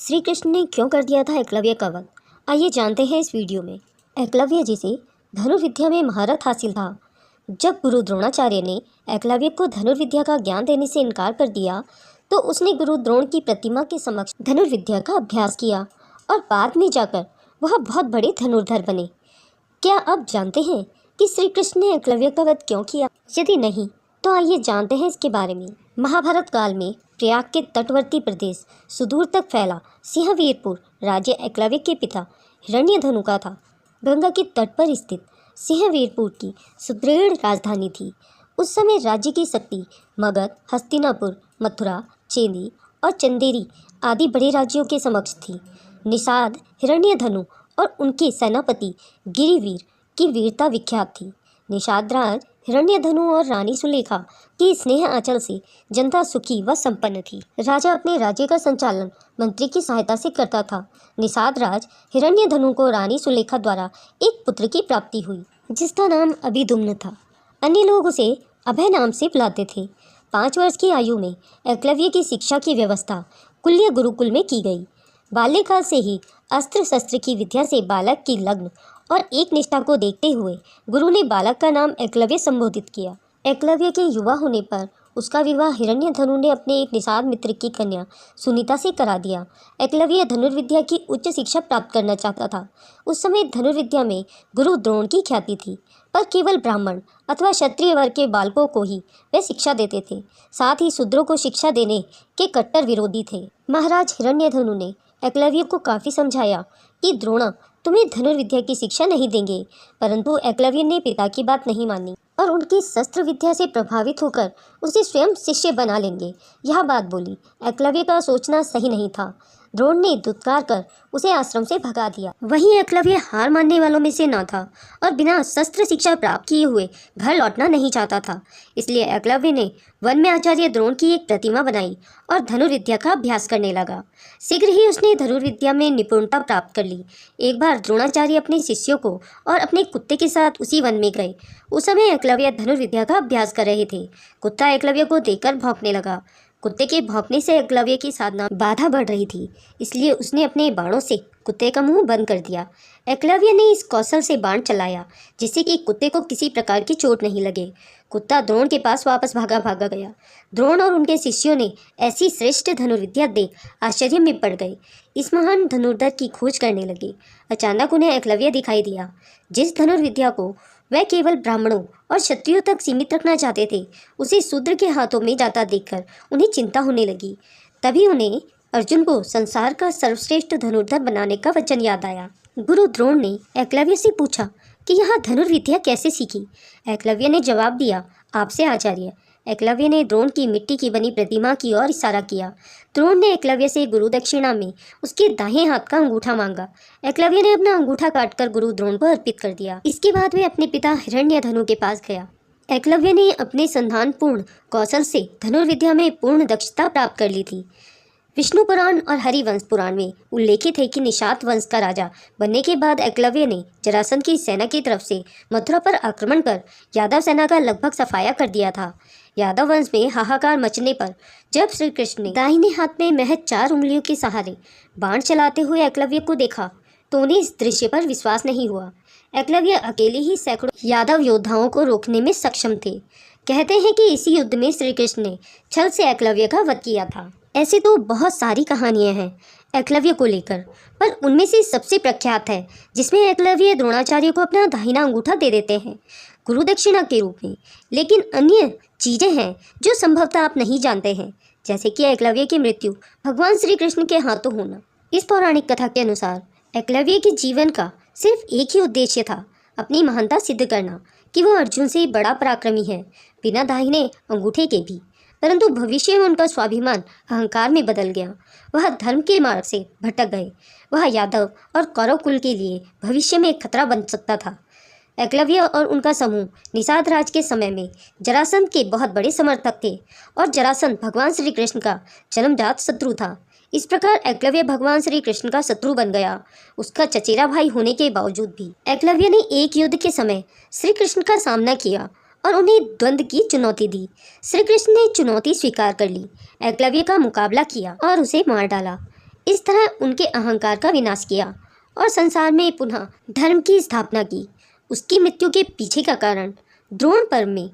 श्री कृष्ण ने क्यों कर दिया था एकलव्य का वध? आइए जानते हैं इस वीडियो में। एकलव्य जिसे धनुर्विद्या में महारत हासिल था, जब गुरु द्रोणाचार्य ने एकलव्य को धनुर्विद्या का ज्ञान देने से इनकार कर दिया तो उसने गुरु द्रोण की प्रतिमा के समक्ष धनुर्विद्या का अभ्यास किया और बाद में जाकर वह बहुत बड़े धनुर्धर बने। क्या आप जानते हैं कि श्री कृष्ण ने एकलव्य का वध क्यों किया? यदि नहीं तो आइए जानते हैं इसके बारे में। महाभारत काल में प्रयाग के तटवर्ती प्रदेश सुदूर तक फैला सिंहवीरपुर राज्य एकलव्य के पिता हिरण्यधनु का था। गंगा के तट पर स्थित सिंहवीरपुर की सुदृढ़ राजधानी थी। उस समय राज्य की शक्ति मगध, हस्तिनापुर, मथुरा, चेदी और चंदेरी आदि बड़े राज्यों के समक्ष थी। निषाद हिरण्यधनु और उनके सेनापति गिरिवीर की वीरता विख्यात थी। निषाद राज हिरण्यधनु और रानी सुलेखा की स्नेह आंचल से जनता सुखी व संपन्न थी। राजा अपने राज्य का संचालन मंत्री की सहायता से करता था। निषाद राज हिरण्यधनु को रानी सुलेखा द्वारा एक पुत्र की प्राप्ति हुई जिसका नाम अभिदुम्न था। अन्य लोग उसे अभय नाम से बुलाते थे। 5 वर्ष की आयु में एकलव्य की शिक्षा की व्यवस्था कुल्य गुरुकुल में की गई। बाल्यकाल से ही अस्त्र शस्त्र की विद्या से बालक की लग्न और एक निष्ठा को देखते हुए गुरु ने बालक का नाम एकलव्य संबोधित किया। एकलव्य के युवा होने पर उसका विवाह हिरण्यधनु ने अपने एक निषाद मित्र की कन्या सुनीता से करा दिया। एकलव्य धनुर्विद्या की उच्च शिक्षा प्राप्त करना चाहता था। उस समय धनुर्विद्या में गुरु द्रोण की ख्याति थी, पर केवल ब्राह्मण अथवा क्षत्रिय वर्ग के बालकों को ही वे शिक्षा देते थे। साथ ही शूद्रों को शिक्षा देने के कट्टर विरोधी थे। महाराज हिरण्यधनु ने एकलव्य को काफ़ी समझाया कि द्रोण तुम्हें धनुर्विद्या की शिक्षा नहीं देंगे, परंतु एकलव्य ने पिता की बात नहीं मानी और उनकी शस्त्र विद्या से प्रभावित होकर उसे स्वयं शिष्य बना लेंगे, यह बात बोली। एकलव्य का सोचना सही नहीं था। द्रोण ने दुत्कार कर उसे आश्रम से भगा दिया। वहीं एकलव्य हार मानने वालों में से न था और बिना शस्त्र शिक्षा प्राप्त किए हुए घर लौटना नहीं चाहता था। इसलिए एकलव्य ने वन में आचार्य द्रोण की एक प्रतिमा बनाई और धनुर्विद्या का अभ्यास करने लगा। शीघ्र ही उसने धनुर्विद्या में निपुणता प्राप्त कर ली। एक बार द्रोणाचार्य अपने शिष्यों को और अपने कुत्ते के साथ उसी वन में गए। उस समय एकलव्य धनुर्विद्या का अभ्यास कर रहे थे। कुत्ता एकलव्य को देखकर भौंकने लगा। कुत्ते के भौंकने से एकलव्य की साधना बाधा बढ़ रही थी, इसलिए उसने अपने बाणों से कुत्ते का मुंह बंद कर दिया। एकलव्य ने इस कौशल से बाण चलाया जिससे कि कुत्ते को किसी प्रकार की चोट नहीं लगे। कुत्ता द्रोण के पास वापस भागा गया। द्रोण और उनके शिष्यों ने ऐसी श्रेष्ठ धनुर्विद्या देख आश्चर्य में पड़ गए। इस महान धनुर्धर की खोज करने लगे। अचानक उन्हें एकलव्य दिखाई दिया, जिस धनुर्विद्या को वह केवल ब्राह्मणों और क्षत्रियों तक सीमित रखना चाहते थे, उसे शूद्र के हाथों में जाता देखकर उन्हें चिंता होने लगी। तभी उन्हें अर्जुन को संसार का सर्वश्रेष्ठ धनुर्धर बनाने का वचन याद आया। गुरु द्रोण ने एकलव्य से पूछा कि यह धनुर्विद्या कैसे सीखी? एकलव्य ने जवाब दिया, आपसे आचार्य। एकलव्य ने द्रोण की मिट्टी की बनी प्रतिमा की ओर इशारा किया। द्रोण ने एकलव्य से गुरु दक्षिणा में उसके दाहिने हाथ का अंगूठा मांगा। एकलव्य ने अपना अंगूठा काटकर गुरु द्रोण को अर्पित कर दिया। इसके बाद वे अपने पिता हिरण्यधनु के पास गया। एकलव्य ने अपने संधानपूर्ण कौशल से धनुर्विद्या में पूर्ण दक्षता प्राप्त कर ली थी। विष्णु पुराण और हरिवंश पुराण में उल्लेखित है कि निषाद वंश का राजा बनने के बाद एकलव्य ने जरासंध की सेना की तरफ से मथुरा पर आक्रमण कर यादव सेना का लगभग सफाया कर दिया था। यादव वंश में हाहाकार मचने पर जब श्री कृष्ण ने दाहिने हाथ में महज 4 उंगलियों के सहारे बाण चलाते हुए एकलव्य को देखा तो उन्हें इस दृश्य पर विश्वास नहीं हुआ। एकलव्य अकेले ही सैकड़ों यादव योद्धाओं को रोकने में सक्षम थे। कहते हैं कि इसी युद्ध में श्री कृष्ण ने छल से एकलव्य का वध किया था। ऐसे तो बहुत सारी कहानियां हैं एकलव्य को लेकर, पर उनमें से सबसे प्रख्यात है जिसमें एकलव्य द्रोणाचार्य को अपना दाहिना अंगूठा दे देते हैं गुरु दक्षिणा के रूप में। लेकिन अन्य चीज़ें हैं जो संभवतः आप नहीं जानते हैं, जैसे कि एकलव्य की मृत्यु भगवान श्री कृष्ण के हाथों होना। इस पौराणिक कथा के अनुसार एकलव्य के जीवन का सिर्फ एक ही उद्देश्य था, अपनी महानता सिद्ध करना कि वह अर्जुन से बड़ा पराक्रमी है, बिना दाहिने अंगूठे के भी। परंतु भविष्य में उनका स्वाभिमान अहंकार में बदल गया। वह धर्म के मार्ग से भटक गए। वह यादव और कौरव कुल के लिए भविष्य में एक खतरा बन सकता था। एकलव्य और उनका समूह निषाद राज के समय में जरासंध के बहुत बड़े समर्थक थे और जरासंध भगवान श्री कृष्ण का जन्मजात शत्रु था। इस प्रकार एकलव्य भगवान श्री कृष्ण का शत्रु बन गया, उसका चचेरा भाई होने के बावजूद भी। एकलव्य ने एक युद्ध के समय श्री कृष्ण का सामना किया और उन्हें द्वंद्व की चुनौती दी। श्री कृष्ण ने चुनौती स्वीकार कर ली, एकलव्य का मुकाबला किया और उसे मार डाला। इस तरह उनके अहंकार का विनाश किया और संसार में पुनः धर्म की स्थापना की। उसकी मृत्यु के पीछे का कारण द्रोण पर्व में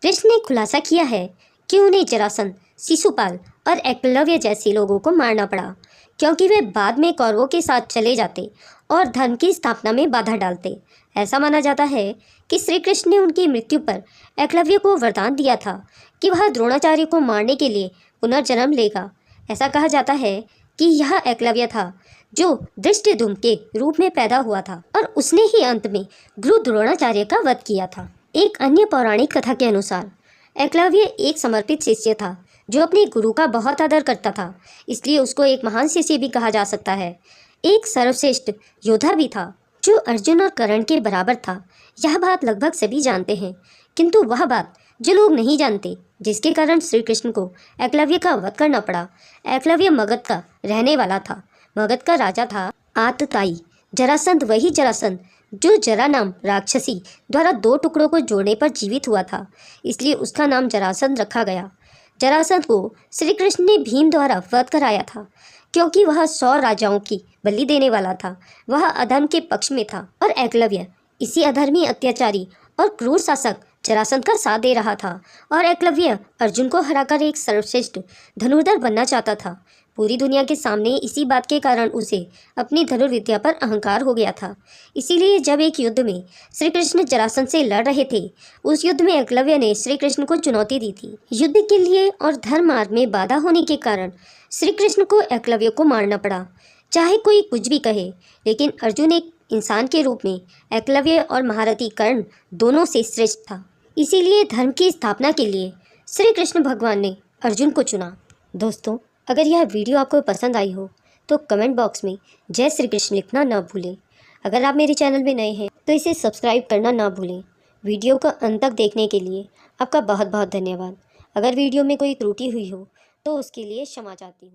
कृष्ण ने खुलासा किया है कि उन्हें जरासंध, शिशुपाल और एकलव्य जैसे लोगों को मारना पड़ा, क्योंकि वे बाद में कौरवों के साथ चले जाते और धर्म की स्थापना में बाधा डालते। ऐसा माना जाता है कि श्री कृष्ण ने उनकी मृत्यु पर एकलव्य को वरदान दिया था कि वह द्रोणाचार्य को मारने के लिए पुनर्जन्म लेगा। ऐसा कहा जाता है कि यह एकलव्य था जो धृष्टद्युम्न के रूप में पैदा हुआ था और उसने ही अंत में गुरु द्रोणाचार्य का वध किया था। एक अन्य पौराणिक कथा के अनुसार एकलव्य एक समर्पित शिष्य था जो अपने गुरु का बहुत आदर करता था, इसलिए उसको एक महान शिष्य भी कहा जा सकता है। एक सर्वश्रेष्ठ योद्धा भी था जो अर्जुन और कर्ण के बराबर था। यह बात लगभग सभी जानते हैं, किंतु वह बात जो लोग नहीं जानते, जिसके कारण श्री कृष्ण को एकलव्य का वध करना पड़ा। एकलव्य मगध का रहने वाला था। मगध का राजा था आतताई। जरासंध वही जरासंध जो जरा नाम राक्षसी द्वारा 2 टुकड़ों को जोड़ने पर जीवित हुआ था, इसलिए उसका नाम जरासंध रखा गया। जरासंध को श्री कृष्ण ने भीम द्वारा वध कराया था, क्योंकि वह 100 राजाओं की बलि देने वाला था। वह अधर्म के पक्ष में था और एकलव्य इसी अधर्मी, अत्याचारी और क्रूर शासक जरासंध का साथ दे रहा था। और एकलव्य अर्जुन को हराकर एक सर्वश्रेष्ठ धनुर्धर बनना चाहता था। पूरी दुनिया के सामने इसी बात के कारण उसे अपनी धनुर्विद्या पर अहंकार हो गया था। इसीलिए जब एक युद्ध में श्री कृष्ण जरासंध से लड़ रहे थे, उस युद्ध में एकलव्य ने श्री कृष्ण को चुनौती दी थी। युद्ध के लिए और धर्म मार्ग में बाधा होने के कारण श्री कृष्ण को एकलव्य को मारना पड़ा। चाहे कोई कुछ भी कहे, लेकिन अर्जुन एक इंसान के रूप में एकलव्य और महारथी कर्ण दोनों से श्रेष्ठ था। इसीलिए धर्म की स्थापना के लिए श्री कृष्ण भगवान ने अर्जुन को चुना। दोस्तों, अगर यह वीडियो आपको पसंद आई हो तो कमेंट बॉक्स में जय श्री कृष्ण लिखना ना भूलें। अगर आप मेरे चैनल में नए हैं तो इसे सब्सक्राइब करना ना भूलें। वीडियो का अंत तक देखने के लिए आपका बहुत बहुत धन्यवाद। अगर वीडियो में कोई त्रुटि हुई हो तो उसके लिए क्षमा चाहती हूँ।